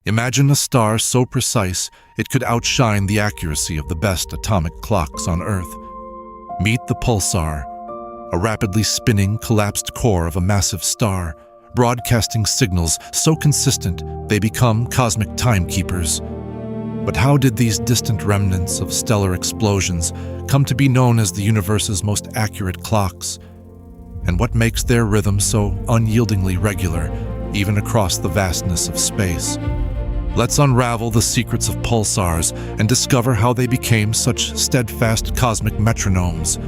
Imagine a star so precise it could outshine the accuracy of the best atomic clocks on Earth. Meet the pulsar, a rapidly spinning, collapsed core of a massive star, broadcasting signals so consistent they become cosmic timekeepers. But how did these distant remnants of stellar explosions come to be known as the universe's most accurate clocks? And what makes their rhythm so unyieldingly regular, even across the vastness of space? Let's unravel the secrets of pulsars and discover how they became such steadfast cosmic metronomes.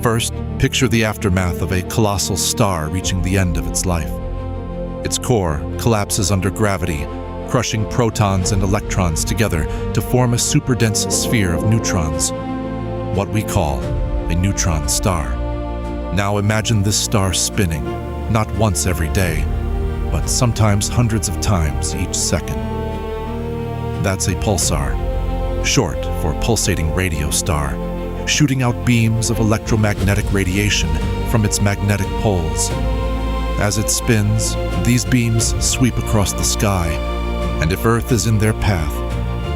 First, picture the aftermath of a colossal star reaching the end of its life. Its core collapses under gravity, crushing protons and electrons together to form a superdense sphere of neutrons, what we call a neutron star. Now imagine this star spinning, not once every day, but sometimes hundreds of times each second. That's a pulsar, short for pulsating radio star, shooting out beams of electromagnetic radiation from its magnetic poles. As it spins, these beams sweep across the sky, and if Earth is in their path,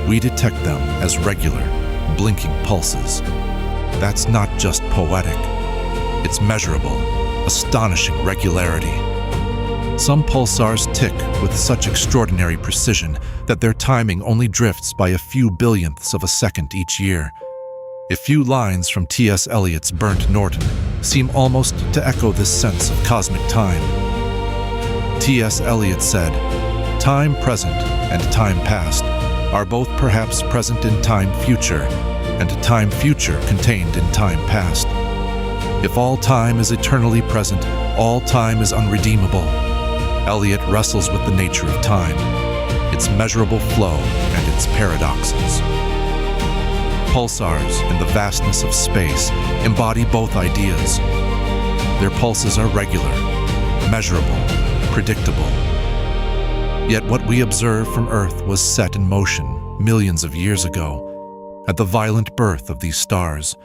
we detect them as regular, blinking pulses. That's not just poetic. It's measurable, astonishing regularity. Some pulsars tick with such extraordinary precision that their timing only drifts by a few billionths of a second each year. A few lines from T.S. Eliot's Burnt Norton seem almost to echo this sense of cosmic time. T.S. Eliot said, "Time present and time past are both perhaps present in time future, and time future contained in time past. If all time is eternally present, all time is unredeemable." Eliot wrestles with the nature of time, its measurable flow and its paradoxes. Pulsars, in the vastness of space, embody both ideas. Their pulses are regular, measurable, predictable. Yet what we observe from Earth was set in motion millions of years ago, at the violent birth of these stars.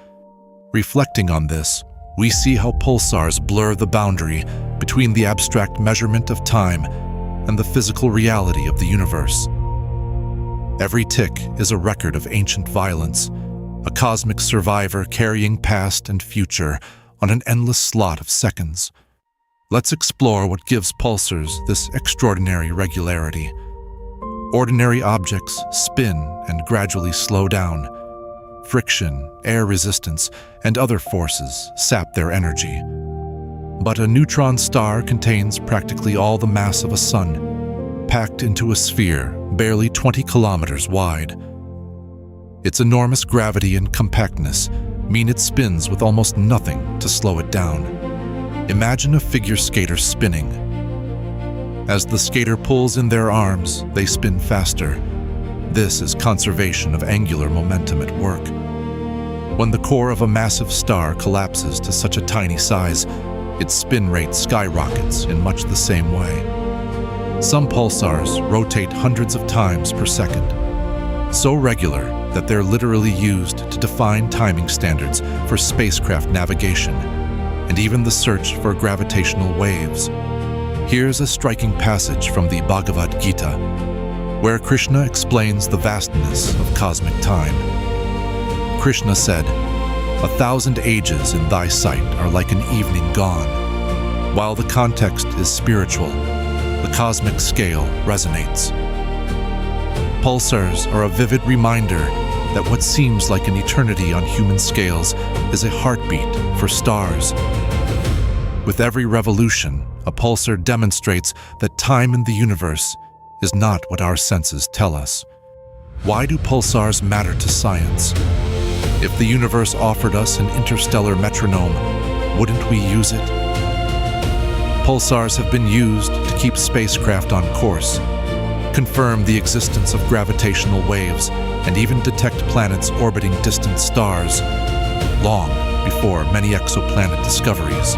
Reflecting on this, we see how pulsars blur the boundary between the abstract measurement of time and the physical reality of the universe. Every tick is a record of ancient violence, a cosmic survivor carrying past and future on an endless slot of seconds. Let's explore what gives pulsars this extraordinary regularity. Ordinary objects spin and gradually slow down. Friction, air resistance, and other forces sap their energy. But a neutron star contains practically all the mass of a sun, packed into a sphere barely 20 kilometers wide. Its enormous gravity and compactness mean it spins with almost nothing to slow it down. Imagine a figure skater spinning. As the skater pulls in their arms, they spin faster. This is conservation of angular momentum at work. When the core of a massive star collapses to such a tiny size, its spin rate skyrockets in much the same way. Some pulsars rotate hundreds of times per second, so regular that they're literally used to define timing standards for spacecraft navigation and even the search for gravitational waves. Here's a striking passage from the Bhagavad Gita, where Krishna explains the vastness of cosmic time. Krishna said, "1,000 ages in thy sight are like an evening gone." While the context is spiritual, the cosmic scale resonates. Pulsars are a vivid reminder that what seems like an eternity on human scales is a heartbeat for stars. With every revolution, a pulsar demonstrates that time in the universe is not what our senses tell us. Why do pulsars matter to science? If the universe offered us an interstellar metronome, wouldn't we use it? Pulsars have been used to keep spacecraft on course, confirm the existence of gravitational waves, and even detect planets orbiting distant stars, long before many exoplanet discoveries.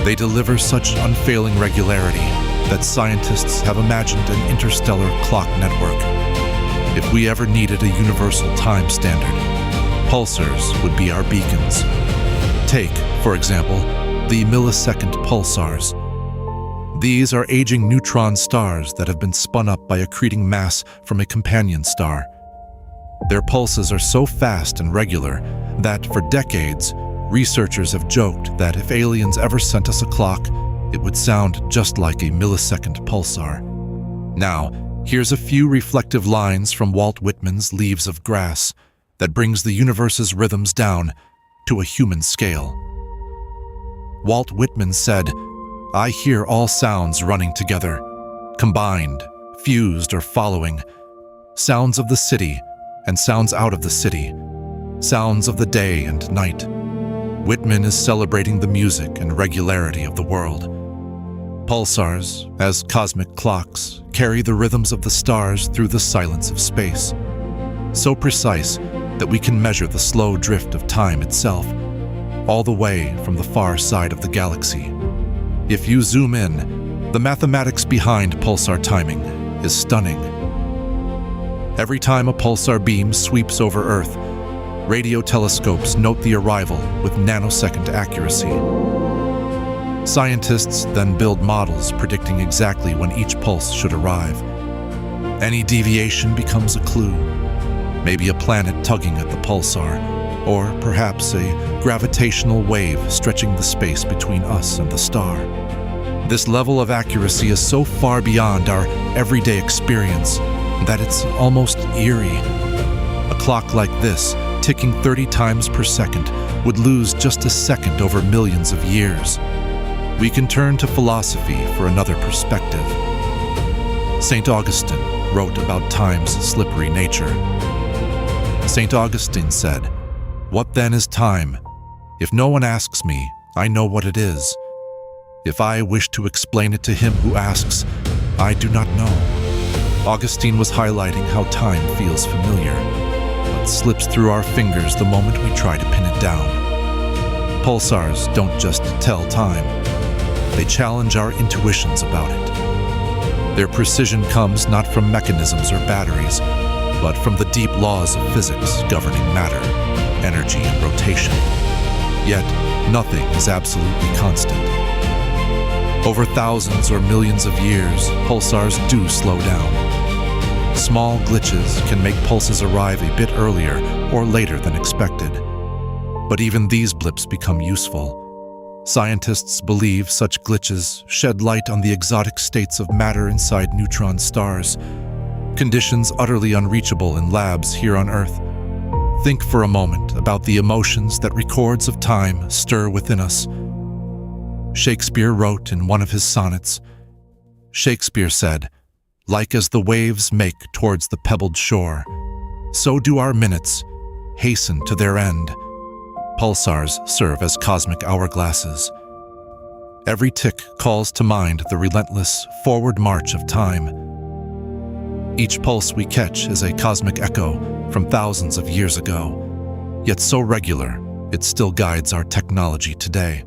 They deliver such unfailing regularity that scientists have imagined an interstellar clock network. If we ever needed a universal time standard, pulsars would be our beacons. Take, for example, the Millisecond Pulsars. These are aging neutron stars that have been spun up by accreting mass from a companion star. Their pulses are so fast and regular that, for decades, researchers have joked that if aliens ever sent us a clock, it would sound just like a millisecond pulsar. Now, here's a few reflective lines from Walt Whitman's Leaves of Grass that brings the universe's rhythms down to a human scale. Walt Whitman said, "I hear all sounds running together, combined, fused, or following. Sounds of the city and sounds out of the city. Sounds of the day and night." Whitman is celebrating the music and regularity of the world. Pulsars, as cosmic clocks, carry the rhythms of the stars through the silence of space, so precise that we can measure the slow drift of time itself, all the way from the far side of the galaxy. If you zoom in, the mathematics behind pulsar timing is stunning. Every time a pulsar beam sweeps over Earth, radio telescopes note the arrival with nanosecond accuracy. Scientists then build models predicting exactly when each pulse should arrive. Any deviation becomes a clue. Maybe a planet tugging at the pulsar, or perhaps a gravitational wave stretching the space between us and the star. This level of accuracy is so far beyond our everyday experience that it's almost eerie. A clock like this, ticking 30 times per second, would lose just a second over millions of years. We can turn to philosophy for another perspective. St. Augustine wrote about time's slippery nature. St. Augustine said, "What then is time? If no one asks me, I know what it is. If I wish to explain it to him who asks, I do not know." Augustine was highlighting how time feels familiar, but slips through our fingers the moment we try to pin it down. Pulsars don't just tell time. They challenge our intuitions about it. Their precision comes not from mechanisms or batteries, but from the deep laws of physics governing matter, energy, and rotation. Yet, nothing is absolutely constant. Over thousands or millions of years, pulsars do slow down. Small glitches can make pulses arrive a bit earlier or later than expected. But even these blips become useful. Scientists believe such glitches shed light on the exotic states of matter inside neutron stars, conditions utterly unreachable in labs here on Earth. Think for a moment about the emotions that records of time stir within us. Shakespeare wrote in one of his sonnets, Shakespeare said, "Like as the waves make towards the pebbled shore, so do our minutes hasten to their end." Pulsars serve as cosmic hourglasses. Every tick calls to mind the relentless forward march of time. Each pulse we catch is a cosmic echo from thousands of years ago, yet so regular it still guides our technology today.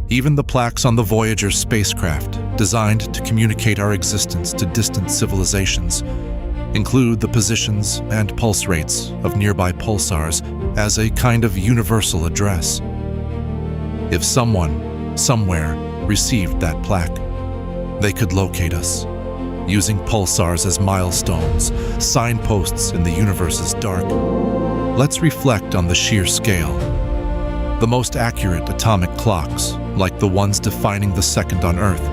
Even the plaques on the Voyager spacecraft, designed to communicate our existence to distant civilizations, include the positions and pulse rates of nearby pulsars as a kind of universal address. If someone, somewhere, received that plaque, they could locate us, using pulsars as milestones, signposts in the universe's dark. Let's reflect on the sheer scale. The most accurate atomic clocks, like the ones defining the second on Earth,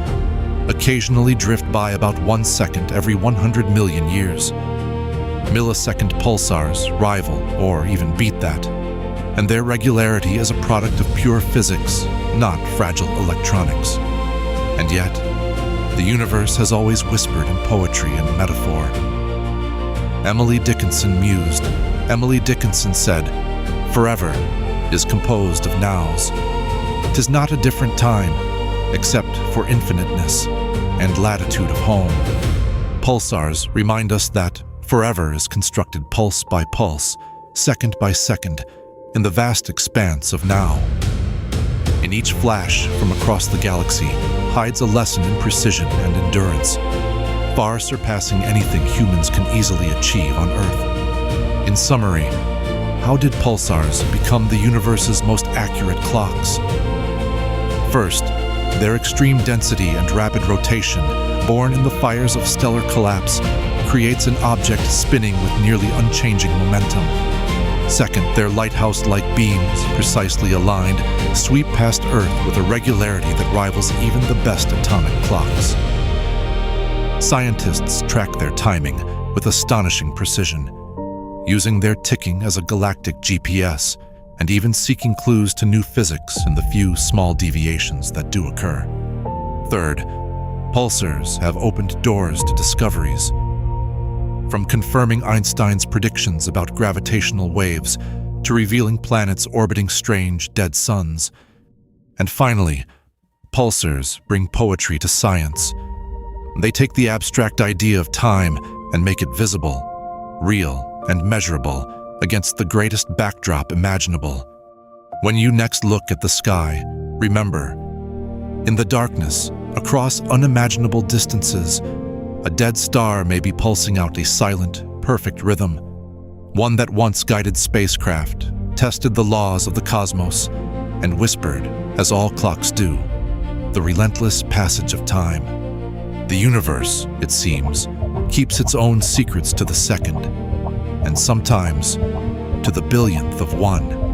occasionally drift by about 1 second every 100 million years. Millisecond pulsars rival or even beat that, and their regularity is a product of pure physics, not fragile electronics. And yet, the universe has always whispered in poetry and metaphor. Emily Dickinson mused. Emily Dickinson said, "Forever is composed of nows. 'Tis not a different time, except for infiniteness and latitude of home." Pulsars remind us that forever is constructed pulse by pulse, second by second, in the vast expanse of now. In each flash from across the galaxy hides a lesson in precision and endurance, far surpassing anything humans can easily achieve on Earth. In summary, how did pulsars become the universe's most accurate clocks? First, Their extreme density and rapid rotation, born in the fires of stellar collapse, creates an object spinning with nearly unchanging momentum. Second, their lighthouse-like beams, precisely aligned, sweep past Earth with a regularity that rivals even the best atomic clocks. Scientists track their timing with astonishing precision, using their ticking as a galactic GPS, and even seeking clues to new physics in the few small deviations that do occur. Third, pulsars have opened doors to discoveries. From confirming Einstein's predictions about gravitational waves to revealing planets orbiting strange, dead suns. And finally, pulsars bring poetry to science. They take the abstract idea of time and make it visible, real, and measurable against the greatest backdrop imaginable. When you next look at the sky, remember, in the darkness, across unimaginable distances, a dead star may be pulsing out a silent, perfect rhythm, one that once guided spacecraft, tested the laws of the cosmos, and whispered, as all clocks do, the relentless passage of time. The universe, it seems, keeps its own secrets to the second, and sometimes to the billionth of one.